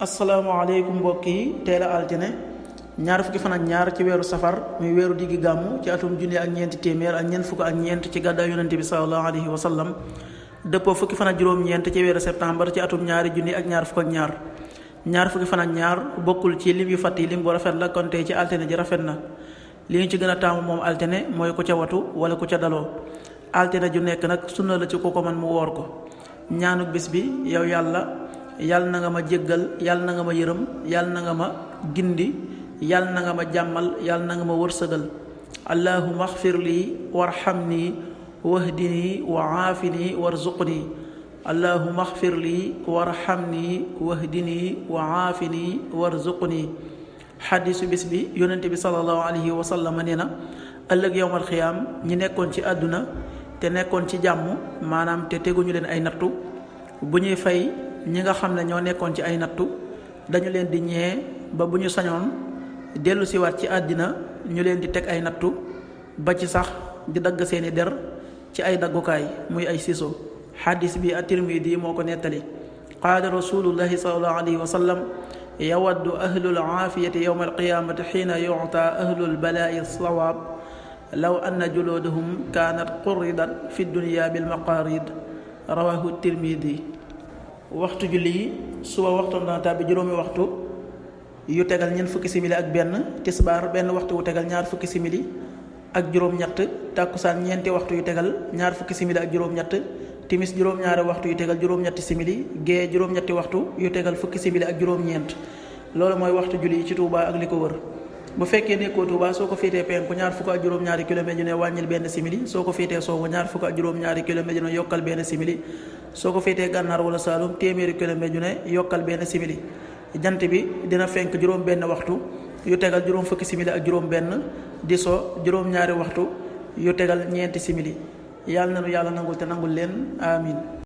asalaamaaleykum mbokk yi teel a altine ñaar fukki fan ak ñaar ci weeru safar muy weeru diggi gàmmu ci atum junni ak ñeenti téeméer ak ñeent fukk ak ñeent ci gàddaay yonente bi sallallahu alayhi wa sallam dëppoo fukki fan ak juróom-ñeent ci weeru septembre ci atum ñaari junni ak ñaar fukk ak ñaar fukki fan ak ñaar bokkul ci lim yu fàtt yi lim bu rafet la kon tey ci altine ji rafet na li ñu ci gën a taamu moom altine mooy ku ca watu wala ku ca daloo altine ju nekk nag sunna la ci ku ko man mu woor ko ñaanu bis bi yow yàlla na nga ma jéggal yàlla na nga ma yërëm yàlla na nga ma gindi yàlla na nga ma jàmmal yàlla na nga ma wërsëgal allahumma axfir lii warhamni wahdini wa aafini warzuqni allahumma axfir lii warhamni wahdini wa aafini warzuqni xadiisu bis bi yonente bi sallallahu alayhi wa sallam nee na ëllëg yowmal xiyaam ñi nekkoon ci àdduna te nekkoon ci jàmm maanaam te teguñu leen ay nattu bu ñuy fay ñi nga xam ne ñoo nekkoon ci ay nattu dañu leen di ñee ba bu ñu sañoon dellu siwaat ci àddina ñu leen di teg ay nattu ba ci sax di dagg seeni der ci ay daggukaay muy ay siso xadis bi at-Tirmidi moo ko nettali qaala rasulullahi sallallahu alayhi wa sallam yawaddu ahlul aafiyati yowma alqiyamati xiina yuta ahlul balaa'i sawaab law anna juluudahum kaanat qurridat fi dunya bilmaqaarid rawahu Tirmidi. waxtu julli yi suba waxtu dana tàbbi juróomi waxtu yu tegal ñeent fukki simili ak benn, tisbaar benn waxtu wu tegal ñaar fukki simili ak juróom-ñett, tàkkusaan ñeenti waxtu yu tegal ñaar fukki simili ak juróom-ñett, timis juróom-ñaari waxtu yu tegal juróom-ñetti simili, gée juróom-ñetti waxtu yu tegal fukki simili ak juróom-ñeent. loolu mooy waxtu julli yi ci Touba ak li ko wër. bu fekkee nekkoo Touba soo ko féetee penku ñaar fukk ak juróom-ñaari kilomètre yu ne wàññil benn simili, soo ko féetee sowwu ñaar fukk ak juróom-ñaari kilomètre yu ne yokkal benn simili, soo ko féetee gànnaar wala Saalum téeméeri kilomètre yu ne yokkal benn simili. jant bi dina fenk juróom benn waxtu yu tegal juróom fukki simili ak juróom benn, di so juróom-ñaari waxtu yu tegal ñeenti simili. yàlla na nu yàlla nangul te nangul leen amin